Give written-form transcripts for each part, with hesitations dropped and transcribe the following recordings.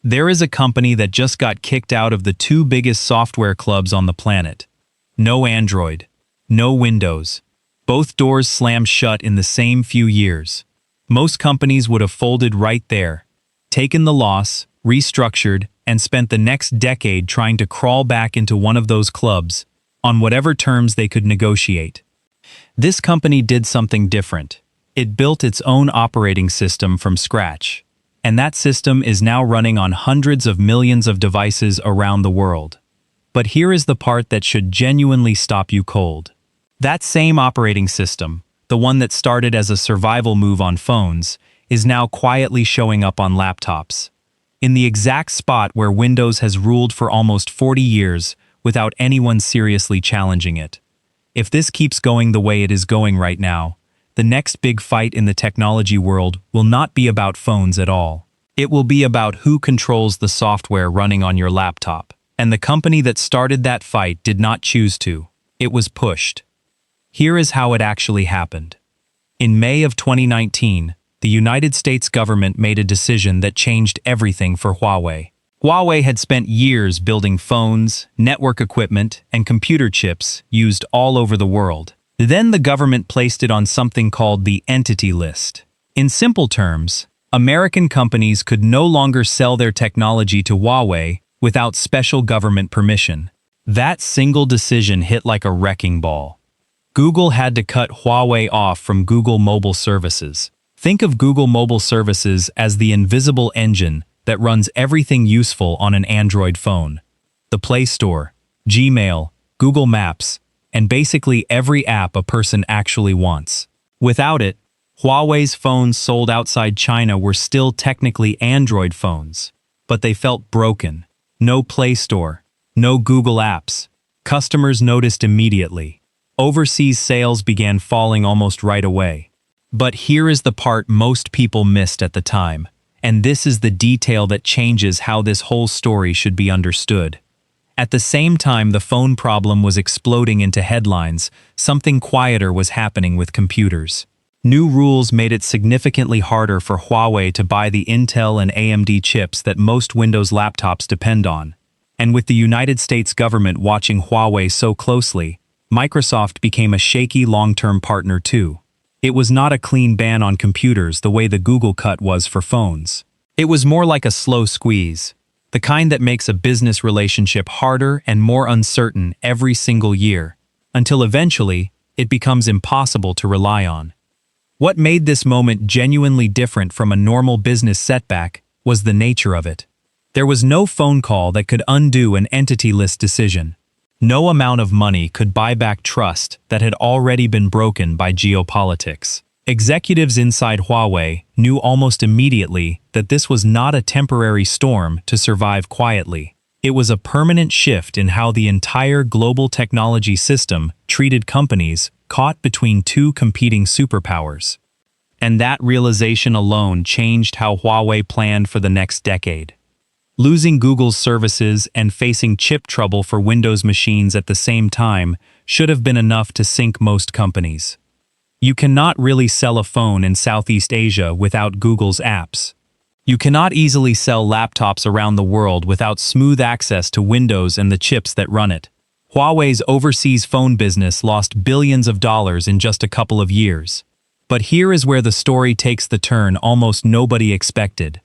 There is a company that just got kicked out of the two biggest software clubs on the planet. No Android, no Windows. Both doors slammed shut in the same few years. Most companies would have folded right there, taken the loss, restructured, and spent the next decade trying to crawl back into one of those clubs, on whatever terms they could negotiate. This company did something different. It built its own operating system from scratch. And that system is now running on hundreds of millions of devices around the world. But here is the part that should genuinely stop you cold. That same operating system, the one that started as a survival move on phones, is now quietly showing up on laptops. In the exact spot where Windows has ruled for almost 40 years without anyone seriously challenging it. If this keeps going the way it is going right now, the next big fight in the technology world will not be about phones at all. It will be about who controls the software running on your laptop. And the company that started that fight did not choose to. It was pushed. Here is how it actually happened. In May of 2019, the United States government made a decision that changed everything for Huawei. Huawei had spent years building phones, network equipment, and computer chips used all over the world. Then the government placed it on something called the Entity List. In simple terms, American companies could no longer sell their technology to Huawei without special government permission. That single decision hit like a wrecking ball. Google had to cut Huawei off from Google Mobile Services. Think of Google Mobile Services as the invisible engine that runs everything useful on an Android phone. The Play Store, Gmail, Google Maps, and basically every app a person actually wants. Without it, Huawei's phones sold outside China were still technically Android phones, but they felt broken. No Play Store, no Google Apps. Customers noticed immediately. Overseas sales began falling almost right away. But here is the part most people missed at the time, and this is the detail that changes how this whole story should be understood. At the same time the phone problem was exploding into headlines, something quieter was happening with computers. New rules made it significantly harder for Huawei to buy the Intel and AMD chips that most Windows laptops depend on. And with the United States government watching Huawei so closely, Microsoft became a shaky long-term partner too. It was not a clean ban on computers the way the Google cut was for phones. It was more like a slow squeeze. The kind that makes a business relationship harder and more uncertain every single year, until eventually, it becomes impossible to rely on. What made this moment genuinely different from a normal business setback was the nature of it. There was no phone call that could undo an entity list decision. No amount of money could buy back trust that had already been broken by geopolitics. Executives inside Huawei knew almost immediately that this was not a temporary storm to survive quietly. It was a permanent shift in how the entire global technology system treated companies caught between two competing superpowers. And that realization alone changed how Huawei planned for the next decade. Losing Google's services and facing chip trouble for Windows machines at the same time should have been enough to sink most companies. You cannot really sell a phone in Southeast Asia without Google's apps. You cannot easily sell laptops around the world without smooth access to Windows and the chips that run it. Huawei's overseas phone business lost billions of dollars in just a couple of years. But here is where the story takes the turn almost nobody expected.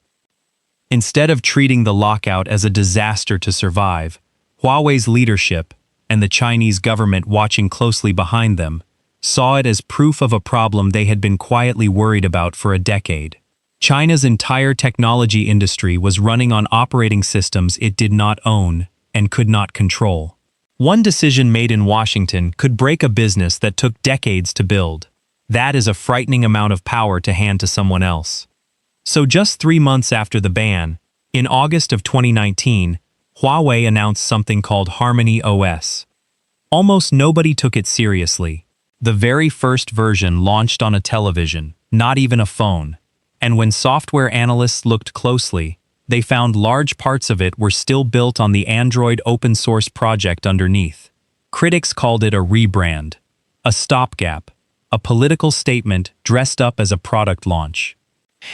Instead of treating the lockout as a disaster to survive, Huawei's leadership, and the Chinese government watching closely behind them, saw it as proof of a problem they had been quietly worried about for a decade. China's entire technology industry was running on operating systems it did not own and could not control. One decision made in Washington could break a business that took decades to build. That is a frightening amount of power to hand to someone else. So just 3 months after the ban, in August of 2019, Huawei announced something called HarmonyOS. Almost nobody took it seriously. The very first version launched on a television, not even a phone. And when software analysts looked closely, they found large parts of it were still built on the Android open-source project underneath. Critics called it a rebrand, a stopgap, a political statement dressed up as a product launch.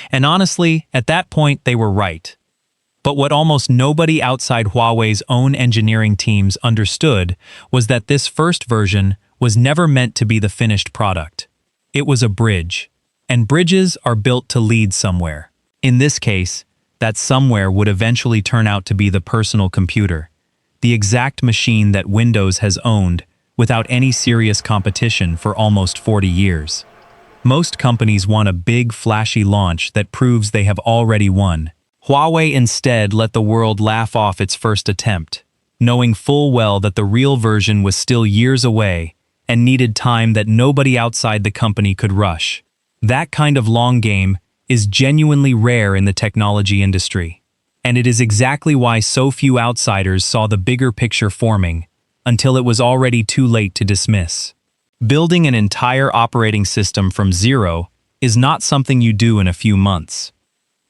And honestly, at that point they were right. But what almost nobody outside Huawei's own engineering teams understood was that this first version was never meant to be the finished product. It was a bridge, and bridges are built to lead somewhere. In this case, that somewhere would eventually turn out to be the personal computer, the exact machine that Windows has owned without any serious competition for almost 40 years. Most companies want a big, flashy launch that proves they have already won. Huawei instead let the world laugh off its first attempt, knowing full well that the real version was still years away and needed time that nobody outside the company could rush. That kind of long game is genuinely rare in the technology industry, and it is exactly why so few outsiders saw the bigger picture forming until it was already too late to dismiss. Building an entire operating system from zero is not something you do in a few months.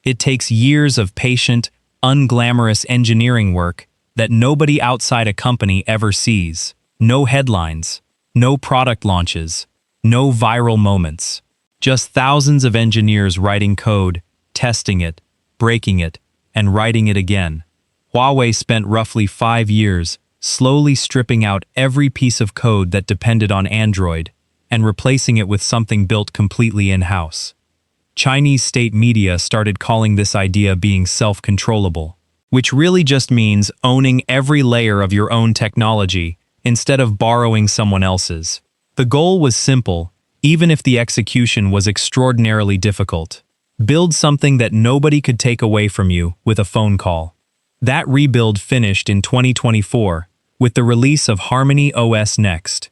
It takes years of patient, unglamorous engineering work that nobody outside a company ever sees. No headlines, no product launches, no viral moments. Just thousands of engineers writing code, testing it, breaking it, and writing it again. Huawei spent roughly 5 years slowly stripping out every piece of code that depended on Android and replacing it with something built completely in-house. Chinese state media started calling this idea being self-controllable, which really just means owning every layer of your own technology instead of borrowing someone else's. The goal was simple, even if the execution was extraordinarily difficult. Build something that nobody could take away from you with a phone call. That rebuild finished in 2024 with the release of HarmonyOS Next.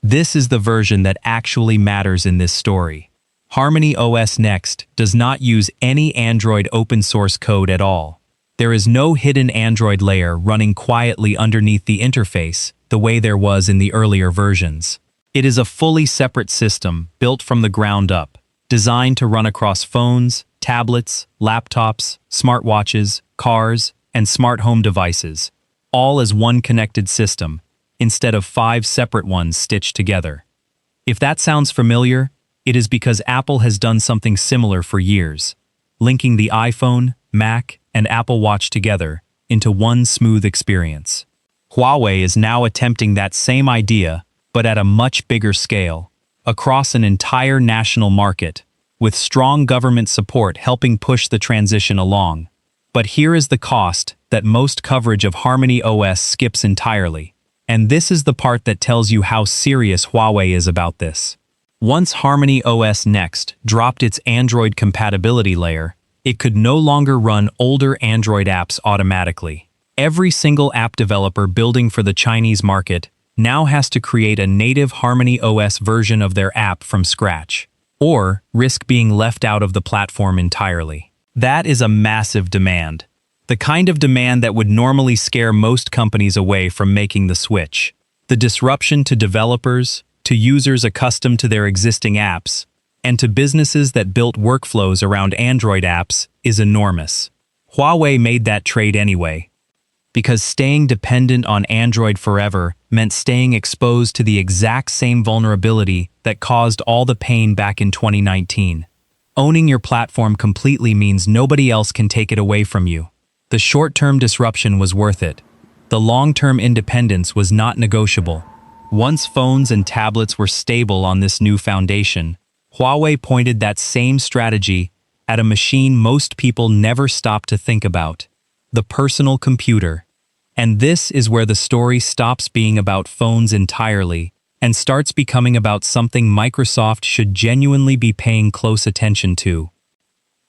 This is the version that actually matters in this story. HarmonyOS Next does not use any Android open source code at all. There is no hidden Android layer running quietly underneath the interface the way there was in the earlier versions. It is a fully separate system built from the ground up, designed to run across phones, tablets, laptops, smartwatches, cars, and smart home devices, all as one connected system, instead of 5 separate ones stitched together. If that sounds familiar, it is because Apple has done something similar for years, linking the iPhone, Mac, and Apple Watch together into one smooth experience. Huawei is now attempting that same idea, but at a much bigger scale, across an entire national market, with strong government support helping push the transition along. But here is the cost that most coverage of HarmonyOS skips entirely, and this is the part that tells you how serious Huawei is about this. Once HarmonyOS Next dropped its Android compatibility layer, it could no longer run older Android apps automatically. Every single app developer building for the Chinese market now has to create a native HarmonyOS version of their app from scratch, or risk being left out of the platform entirely. That is a massive demand. The kind of demand that would normally scare most companies away from making the switch. The disruption to developers, to users accustomed to their existing apps, and to businesses that built workflows around Android apps is enormous. Huawei made that trade anyway, because staying dependent on Android forever meant staying exposed to the exact same vulnerability that caused all the pain back in 2019. Owning your platform completely means nobody else can take it away from you. The short-term disruption was worth it. The long-term independence was not negotiable. Once phones and tablets were stable on this new foundation, Huawei pointed that same strategy at a machine most people never stop to think about: the personal computer. And this is where the story stops being about phones entirely and starts becoming about something Microsoft should genuinely be paying close attention to.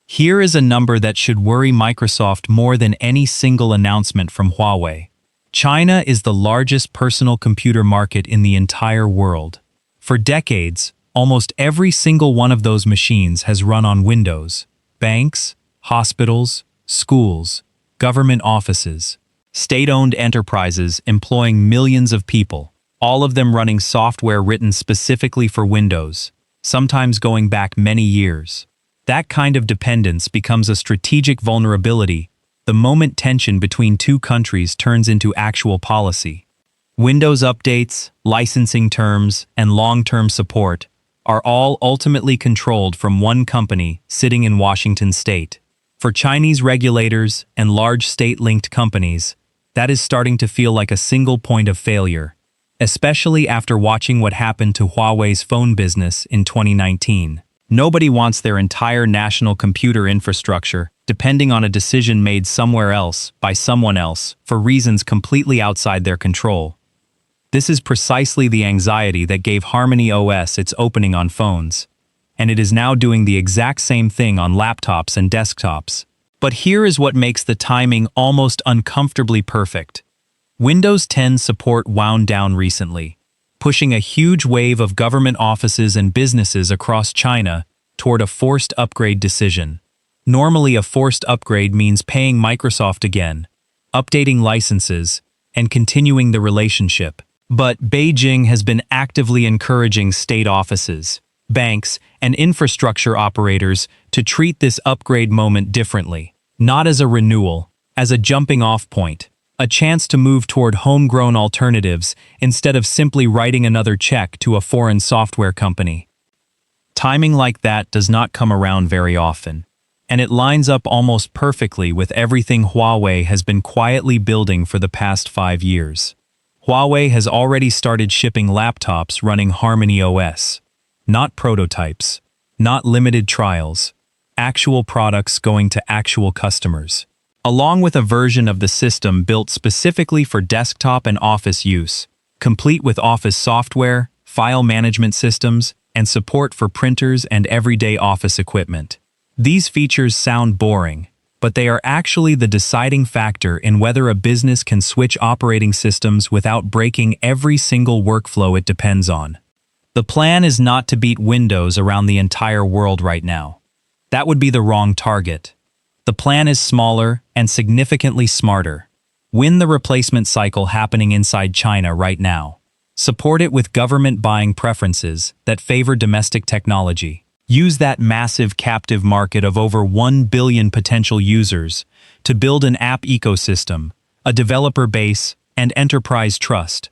Here is a number that should worry Microsoft more than any single announcement from Huawei. China is the largest personal computer market in the entire world. For decades, almost every single one of those machines has run on Windows. Banks, hospitals, schools, government offices, state-owned enterprises employing millions of people, all of them running software written specifically for Windows, sometimes going back many years. That kind of dependence becomes a strategic vulnerability the moment tension between two countries turns into actual policy. Windows updates, licensing terms, and long-term support are all ultimately controlled from one company sitting in Washington state. For Chinese regulators and large state-linked companies, that is starting to feel like a single point of failure, especially after watching what happened to Huawei's phone business in 2019. Nobody wants their entire national computer infrastructure depending on a decision made somewhere else by someone else for reasons completely outside their control. This is precisely the anxiety that gave HarmonyOS its opening on phones, and it is now doing the exact same thing on laptops and desktops. But here is what makes the timing almost uncomfortably perfect. Windows 10 support wound down recently, pushing a huge wave of government offices and businesses across China toward a forced upgrade decision. Normally, a forced upgrade means paying Microsoft again, updating licenses, and continuing the relationship. But Beijing has been actively encouraging state offices, banks, and infrastructure operators to treat this upgrade moment differently, not as a renewal, as a jumping-off point, a chance to move toward homegrown alternatives instead of simply writing another check to a foreign software company. Timing like that does not come around very often, and it lines up almost perfectly with everything Huawei has been quietly building for the past 5 years. Huawei has already started shipping laptops running HarmonyOS. Not prototypes, not limited trials, actual products going to actual customers, along with a version of the system built specifically for desktop and office use, complete with office software, file management systems, and support for printers and everyday office equipment. These features sound boring, but they are actually the deciding factor in whether a business can switch operating systems without breaking every single workflow it depends on. The plan is not to beat Windows around the entire world right now. That would be the wrong target. The plan is smaller and significantly smarter. Win the replacement cycle happening inside China right now. Support it with government buying preferences that favor domestic technology. Use that massive captive market of over 1 billion potential users to build an app ecosystem, a developer base, and enterprise trust,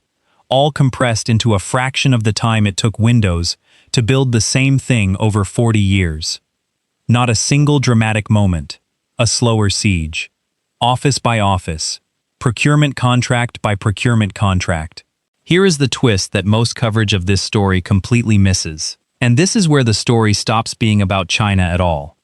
all compressed into a fraction of the time it took Windows to build the same thing over 40 years. Not a single dramatic moment, a slower siege. Office by office, procurement contract by procurement contract. Here is the twist that most coverage of this story completely misses. And this is where the story stops being about China at all.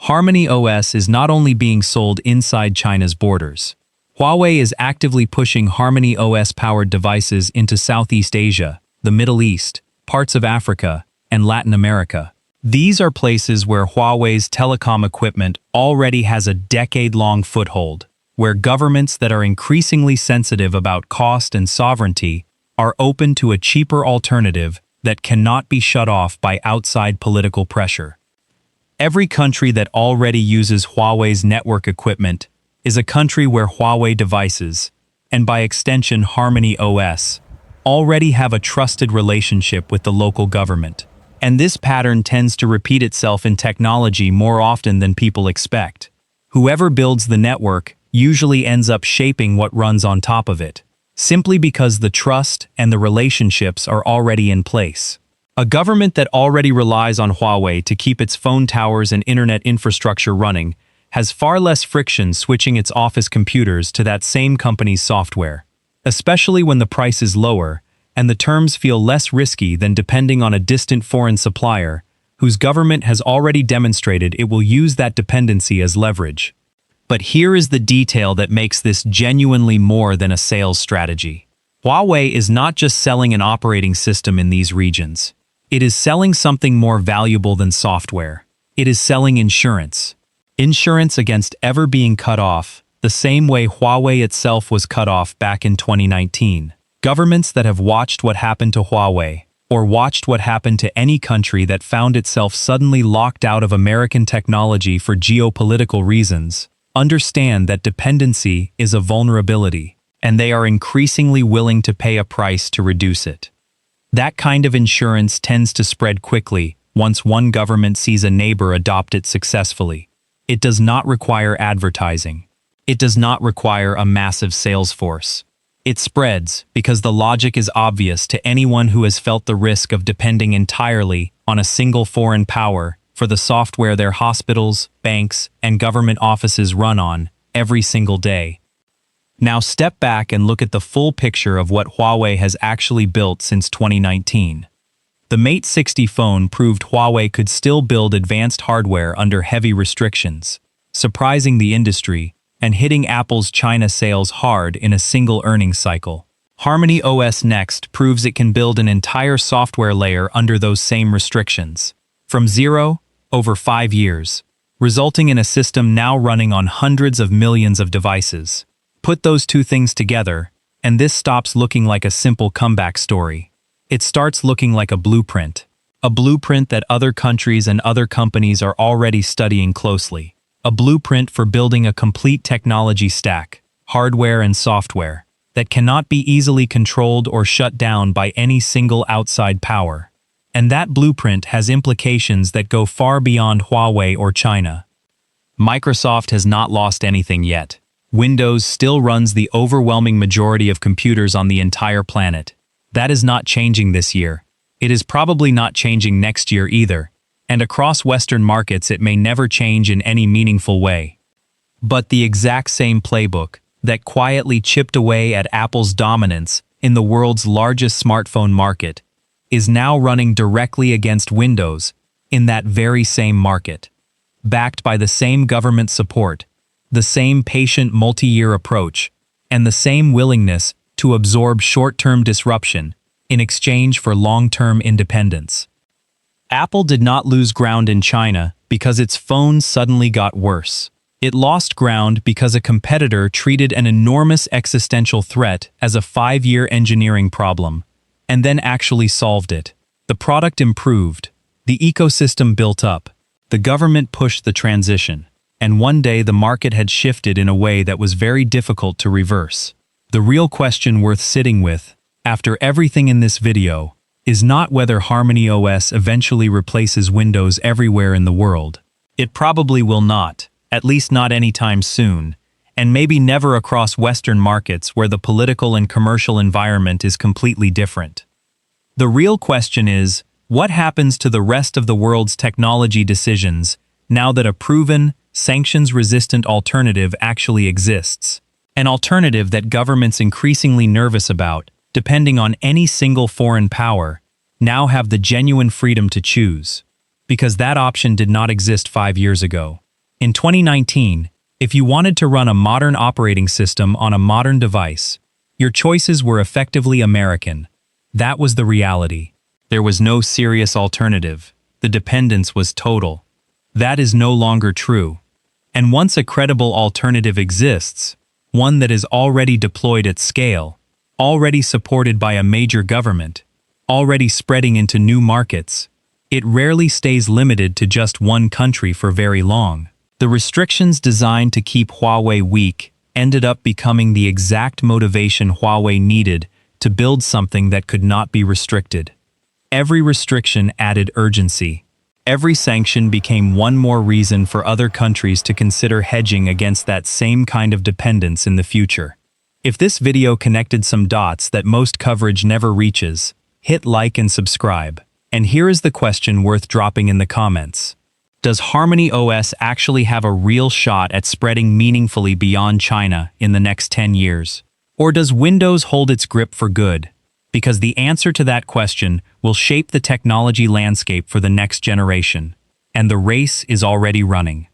HarmonyOS is not only being sold inside China's borders. Huawei is actively pushing HarmonyOS-powered devices into Southeast Asia, the Middle East, parts of Africa, and Latin America. These are places where Huawei's telecom equipment already has a decade-long foothold, where governments that are increasingly sensitive about cost and sovereignty are open to a cheaper alternative that cannot be shut off by outside political pressure. Every country that already uses Huawei's network equipment is a country where Huawei devices, and by extension HarmonyOS, already have a trusted relationship with the local government. And this pattern tends to repeat itself in technology more often than people expect. Whoever builds the network usually ends up shaping what runs on top of it, simply because the trust and the relationships are already in place. A government that already relies on Huawei to keep its phone towers and internet infrastructure running has far less friction switching its office computers to that same company's software, especially when the price is lower and the terms feel less risky than depending on a distant foreign supplier whose government has already demonstrated it will use that dependency as leverage. But here is the detail that makes this genuinely more than a sales strategy. Huawei is not just selling an operating system in these regions. It is selling something more valuable than software. It is selling insurance. Insurance against ever being cut off, the same way Huawei itself was cut off back in 2019. Governments that have watched what happened to Huawei, or watched what happened to any country that found itself suddenly locked out of American technology for geopolitical reasons, understand that dependency is a vulnerability, and they are increasingly willing to pay a price to reduce it. That kind of insurance tends to spread quickly once one government sees a neighbor adopt it successfully. It does not require advertising. It does not require a massive sales force. It spreads because the logic is obvious to anyone who has felt the risk of depending entirely on a single foreign power for the software their hospitals, banks, and government offices run on every single day. Now step back and look at the full picture of what Huawei has actually built since 2019. The Mate 60 phone proved Huawei could still build advanced hardware under heavy restrictions, surprising the industry and hitting Apple's China sales hard in a single earnings cycle. HarmonyOS Next proves it can build an entire software layer under those same restrictions, from zero, over 5 years, resulting in a system now running on hundreds of millions of devices. Put those two things together, and this stops looking like a simple comeback story. It starts looking like a blueprint that other countries and other companies are already studying closely. A blueprint for building a complete technology stack, hardware and software, that cannot be easily controlled or shut down by any single outside power. And that blueprint has implications that go far beyond Huawei or China. Microsoft has not lost anything yet. Windows still runs the overwhelming majority of computers on the entire planet. That is not changing this year. It is probably not changing next year either. And across Western markets it may never change in any meaningful way. But the exact same playbook that quietly chipped away at Apple's dominance in the world's largest smartphone market is now running directly against Windows in that very same market. Backed by the same government support, the same patient multi-year approach, and the same willingness to absorb short-term disruption in exchange for long-term independence. Apple did not lose ground in China because its phones suddenly got worse. It lost ground because a competitor treated an enormous existential threat as a 5-year engineering problem, and then actually solved it. The product improved, the ecosystem built up, the government pushed the transition, and one day the market had shifted in a way that was very difficult to reverse. The real question worth sitting with, after everything in this video, is not whether HarmonyOS eventually replaces Windows everywhere in the world. It probably will not, at least not anytime soon, and maybe never across Western markets where the political and commercial environment is completely different. The real question is, what happens to the rest of the world's technology decisions now that a proven, sanctions-resistant alternative actually exists? An alternative that governments increasingly nervous about, depending on any single foreign power, now have the genuine freedom to choose, because that option did not exist 5 years ago. In 2019, if you wanted to run a modern operating system on a modern device, your choices were effectively American. That was the reality. There was no serious alternative. The dependence was total. That is no longer true. And once a credible alternative exists, one that is already deployed at scale, already supported by a major government, already spreading into new markets, it rarely stays limited to just one country for very long. The restrictions designed to keep Huawei weak ended up becoming the exact motivation Huawei needed to build something that could not be restricted. Every restriction added urgency. Every sanction became one more reason for other countries to consider hedging against that same kind of dependence in the future. If this video connected some dots that most coverage never reaches, hit like and subscribe. And here is the question worth dropping in the comments. Does HarmonyOS actually have a real shot at spreading meaningfully beyond China in the next 10 years? Or does Windows hold its grip for good? Because the answer to that question will shape the technology landscape for the next generation. And the race is already running.